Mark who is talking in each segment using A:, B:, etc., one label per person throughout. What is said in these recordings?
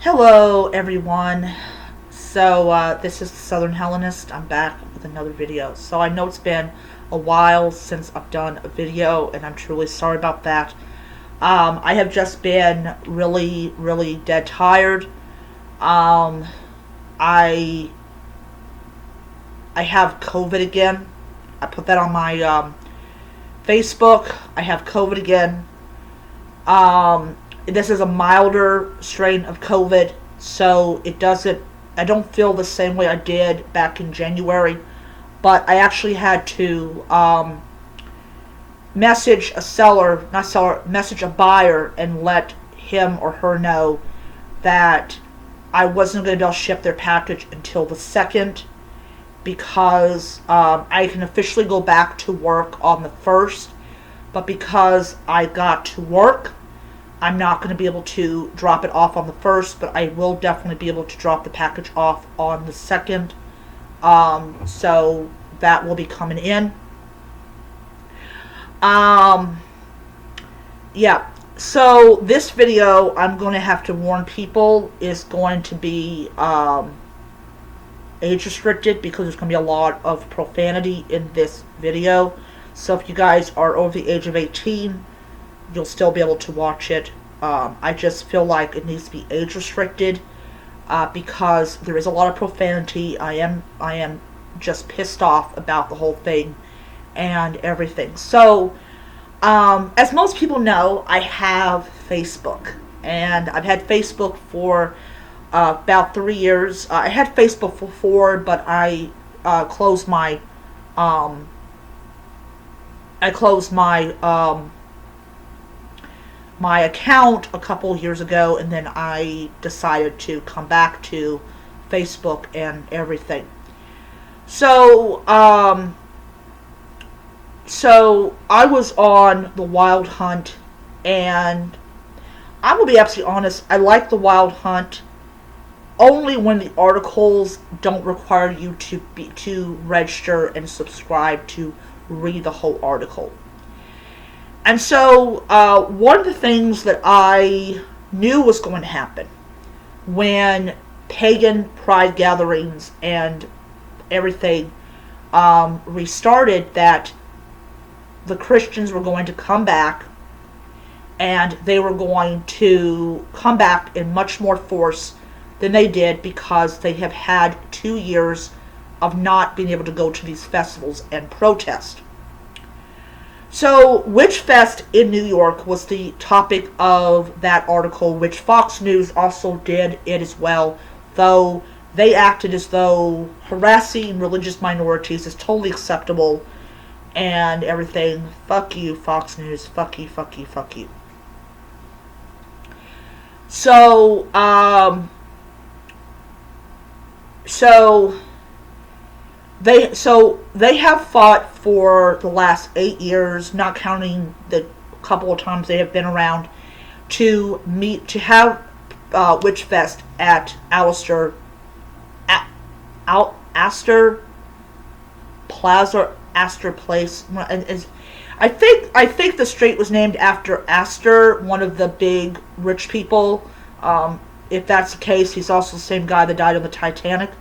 A: Hello, everyone. This is the Southern Hellenist. I'm back with another video. So, I know it's been a while since I've done a video, and I'm truly sorry about that. I have just been really, really dead tired. Um, I I have COVID again. I put that on my Facebook. I have COVID again. This is a milder strain of COVID, so I don't feel the same way I did back in January, but I actually had to message a buyer and let him or her know that I wasn't going to be able to ship their package until the 2nd because I can officially go back to work on the 1st, but because I got to work, I'm not going to be able to drop it off on the 1st, but I will definitely be able to drop the package off on the 2nd. So that will be coming in. Yeah. So this video, I'm going to have to warn people, is going to be age restricted because there's going to be a lot of profanity in this video. So if you guys are over the age of 18, you'll still be able to watch it. I just feel like it needs to be age restricted because there is a lot of profanity. I am just pissed off about the whole thing and everything. So, as most people know, I have Facebook, and I've had Facebook for about 3 years. I had Facebook before, but I closed my my account a couple years ago, and then I decided to come back to Facebook and everything. So I was on the Wild Hunt, and I will be absolutely honest, I like the Wild Hunt only when the articles don't require you to register and subscribe to read the whole article. And so, one of the things that I knew was going to happen when pagan pride gatherings and everything restarted, that the Christians were going to come back, and they were going to come back in much more force than they did because they have had 2 years of not being able to go to these festivals and protest. So, Witchfest in New York was the topic of that article, which Fox News also did it as well, though they acted as though harassing religious minorities is totally acceptable and everything. Fuck you, Fox News. Fuck you, fuck you, fuck you. So, they have fought for the last 8 years, not counting the couple of times they have been around, to have Witchfest at Astor Place. I think the street was named after Astor, one of the big rich people. If that's the case, he's also the same guy that died on the Titanic.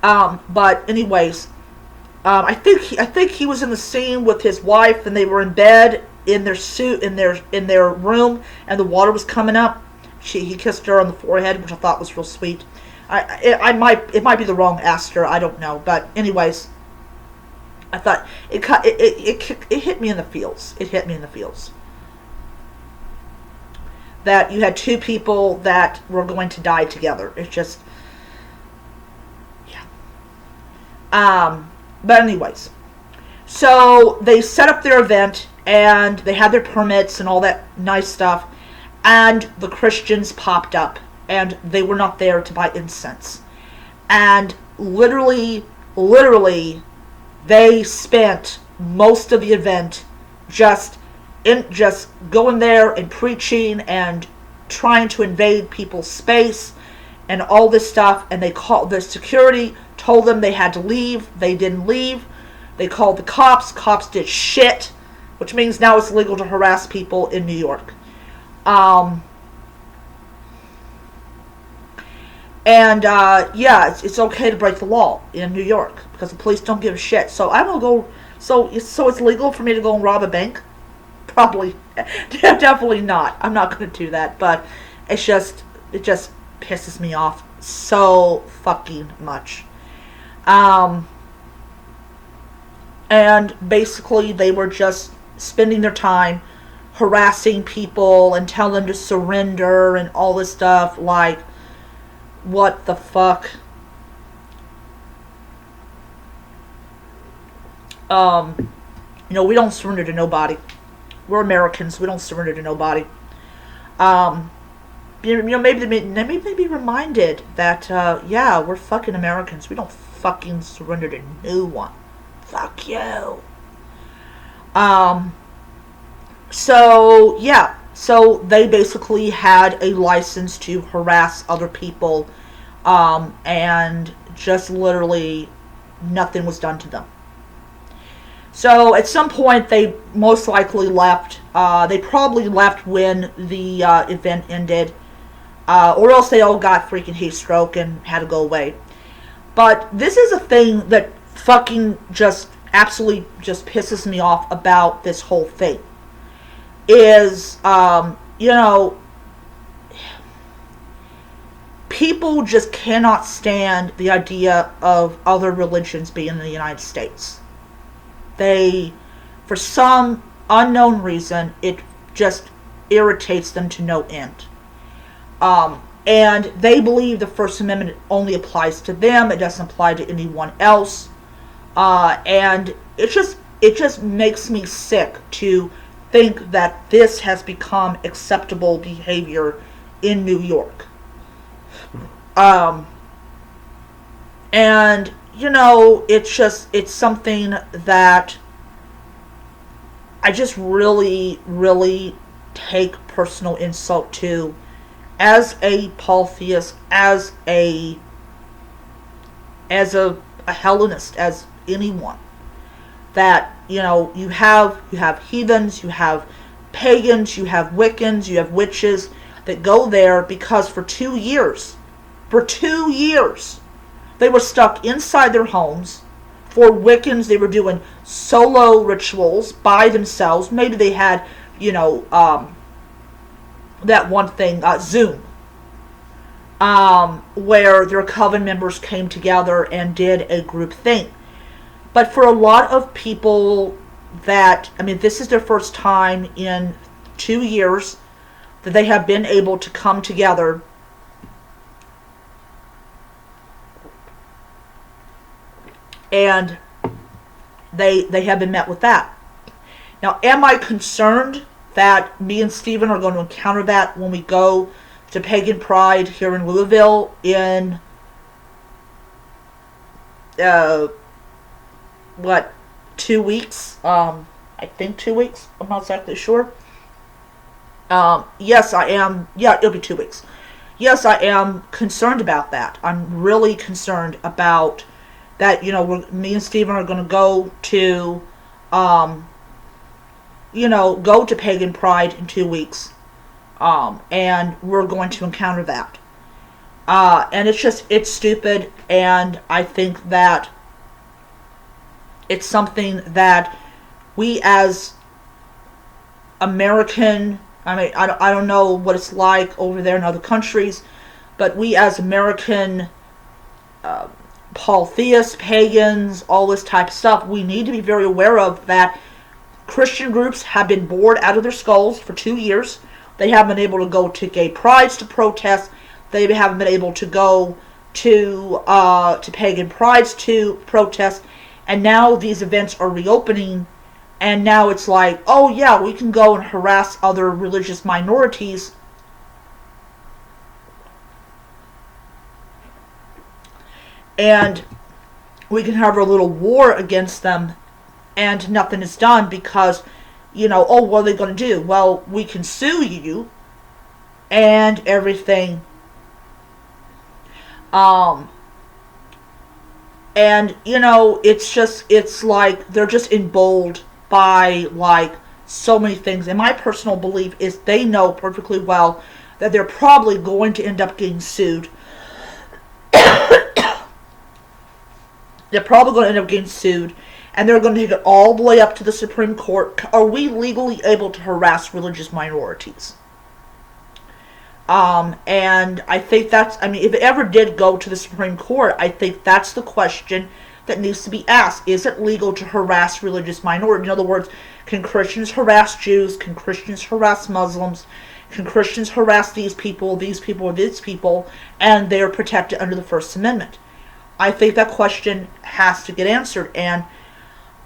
A: But anyways, I think he was in the scene with his wife, and they were in bed in their suit in their room, and the water was coming up. He kissed her on the forehead, which I thought was real sweet. It might be the wrong Astor, I don't know, but anyways, I thought it hit me in the feels. It hit me in the feels that you had two people that were going to die together. It's just. But anyways, so they set up their event, and they had their permits and all that nice stuff, and the Christians popped up, and they were not there to buy incense. And literally, they spent most of the event just going there and preaching and trying to invade people's space and all this stuff. And the security told them they had to leave. They didn't leave. They called the cops. Cops did shit. which means now it's legal to harass people in New York. Um, yeah, it's okay to break the law in New York because the police don't give a shit. So I will go. So it's legal for me to go and rob a bank? Probably, definitely not. I'm not going to do that. But it just pisses me off so fucking much. Um, and basically they were just spending their time harassing people and telling them to surrender and all this stuff. Like, what the fuck? We don't surrender to nobody. We're Americans. We don't surrender to nobody. Um, maybe they be reminded that, yeah, we're fucking Americans. We don't fucking surrender to no one. Fuck you. Um, so they basically had a license to harass other people, and just literally nothing was done to them. So at some point they most likely left. They probably left when the event ended, or else they all got freaking heat stroke and had to go away. But this is a thing that fucking just absolutely just pisses me off about this whole thing. Is, people just cannot stand the idea of other religions being in the United States. They, for some unknown reason, it just irritates them to no end. And they believe the First Amendment only applies to them. It doesn't apply to anyone else. And it just makes me sick to think that this has become acceptable behavior in New York. And it's something that I just really, really take personal insult to as a polytheist, as a Hellenist, as anyone. That, you have heathens, you have pagans, you have Wiccans, you have witches that go there because for 2 years, they were stuck inside their homes. For Wiccans, they were doing solo rituals by themselves. Maybe they had, that one thing, Zoom, where their coven members came together and did a group thing. But for a lot of people this is their first time in 2 years that they have been able to come together and they have been met with that. Now, am I concerned that me and Steven are going to encounter that when we go to Pagan Pride here in Louisville in 2 weeks? I think 2 weeks. I'm not exactly sure. Yes, I am. Yeah, it'll be 2 weeks. Yes, I am concerned about that. I'm really concerned about that. Me and Steven are going to go to, go to Pagan Pride in 2 weeks. And we're going to encounter that. And it's stupid, and I think that it's something that we as American, I don't know what it's like over there in other countries, but we as American polytheists, pagans, all this type of stuff, we need to be very aware of that. Christian groups have been bored out of their skulls for 2 years. They haven't been able to go to gay prides to protest. They haven't been able to go to pagan prides to protest. And now these events are reopening, and now it's like, oh yeah, we can go and harass other religious minorities. And we can have a little war against them, and nothing is done because, what are they going to do? Well, we can sue you and everything. And, it's like they're just emboldened by, so many things. And my personal belief is they know perfectly well that they're probably going to end up getting sued. They're probably going to end up getting sued, and they're going to take it all the way up to the Supreme Court. Are we legally able to harass religious minorities? And I think that's, I mean, if it ever did go to the Supreme Court, I think that's the question that needs to be asked. Is it legal to harass religious minorities? In other words, can Christians harass Jews? Can Christians harass Muslims? Can Christians harass these people, or these people, and they're protected under the First Amendment? I think that question has to get answered, and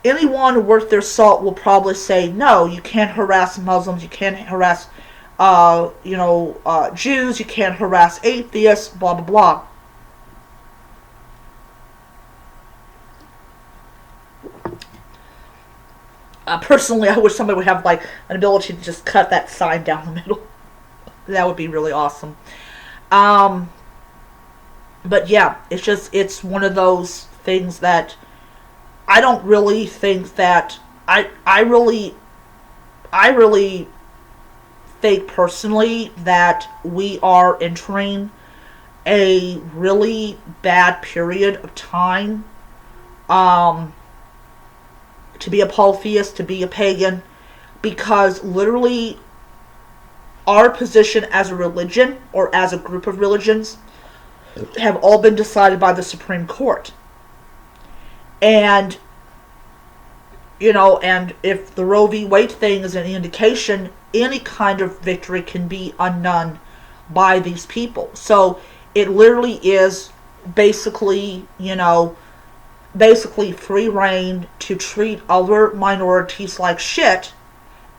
A: anyone worth their salt will probably say, no, you can't harass Muslims, you can't harass, Jews, you can't harass atheists, blah, blah, blah. Personally, I wish somebody would have, like, an ability to just cut that sign down the middle. That would be really awesome. But yeah, it's one of those things that I don't really think that, I really think personally that we are entering a really bad period of time, to be a polytheist, to be a pagan, because literally our position as a religion, or as a group of religions, have all been decided by the Supreme Court. And, and if the Roe v. Wade thing is any indication, any kind of victory can be undone by these people. So it literally is basically, free reign to treat other minorities like shit,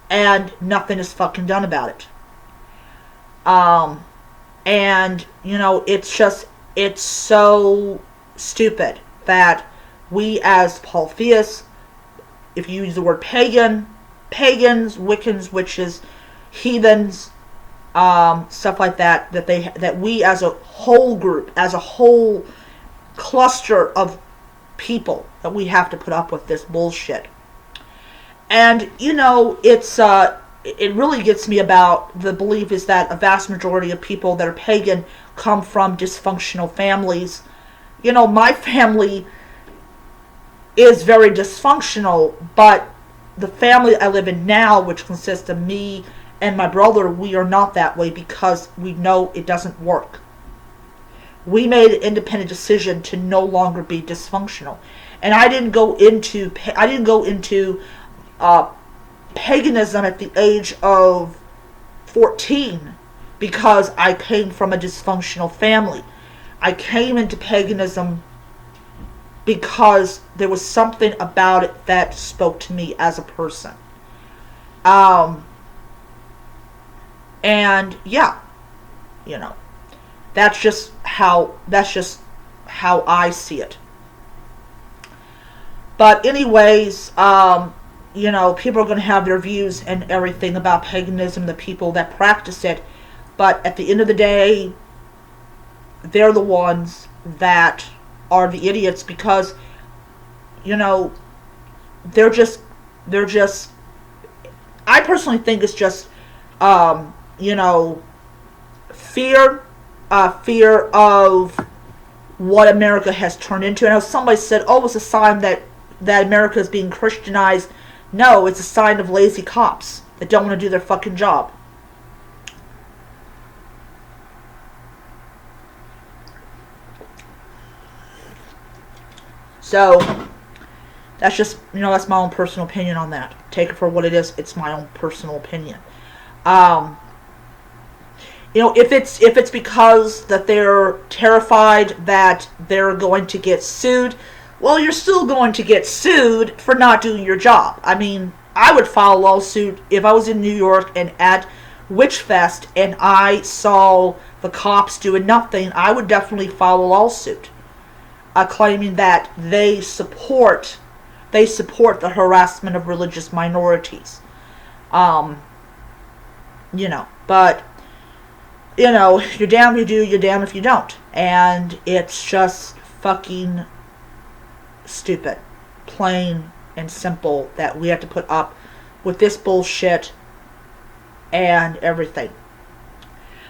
A: and nothing is fucking done about it. And, it's so stupid that we as polytheists, if you use the word pagans, Wiccans, witches, heathens, stuff like that, that we as a whole group, as a whole cluster of people, that we have to put up with this bullshit. And, it really gets me about the belief is that a vast majority of people that are pagan come from dysfunctional families. My family is very dysfunctional, but the family I live in now, which consists of me and my brother, we are not that way because we know it doesn't work. We made an independent decision to no longer be dysfunctional. And I didn't go into paganism at the age of 14 because I came from a dysfunctional family. I came into paganism because there was something about it that spoke to me as a person. And yeah, that's just how I see it. But anyways, people are going to have their views and everything about paganism, the people that practice it. But at the end of the day, they're the ones that are the idiots because, they're just, I personally think it's just, fear of what America has turned into. And somebody said, oh, it's a sign that America is being Christianized. No, it's a sign of lazy cops that don't want to do their fucking job. So, that's just, that's my own personal opinion on that. Take it for what it is. It's my own personal opinion. If it's because that they're terrified that they're going to get sued, well, you're still going to get sued for not doing your job. I mean, I would file a lawsuit if I was in New york and at Witch Fest and I saw the cops doing nothing. I would definitely file a lawsuit, claiming that they support the harassment of religious minorities. But you're damned if you do, you're damned if you don't. And it's just fucking stupid. Plain and simple that we have to put up with this bullshit and everything.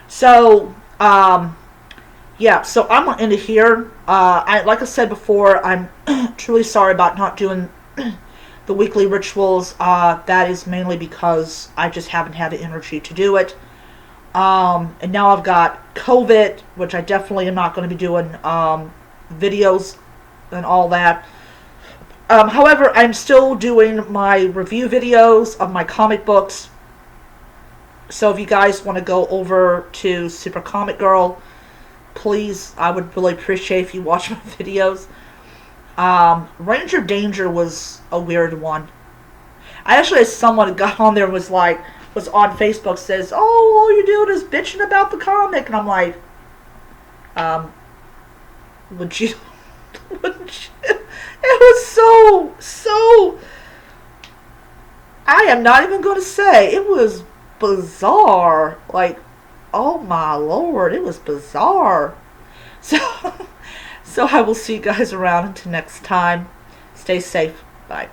A: So, yeah, so I'm going to end it here. Like I said before, I'm truly sorry about not doing the weekly rituals. That is mainly because I just haven't had the energy to do it. And now I've got COVID, which I definitely am not going to be doing videos and all that. However, I'm still doing my review videos of my comic books. So if you guys want to go over to Super Comic Girl, please, I would really appreciate if you watch my videos. Ranger Danger was a weird one. I actually had someone got on there and was on Facebook, says, "Oh, all you're doing is bitching about the comic," and I'm like, would you? It was so. I am not even going to say it was bizarre. Like, oh my lord, it was bizarre. So, so I will see you guys around until next time. Stay safe. Bye.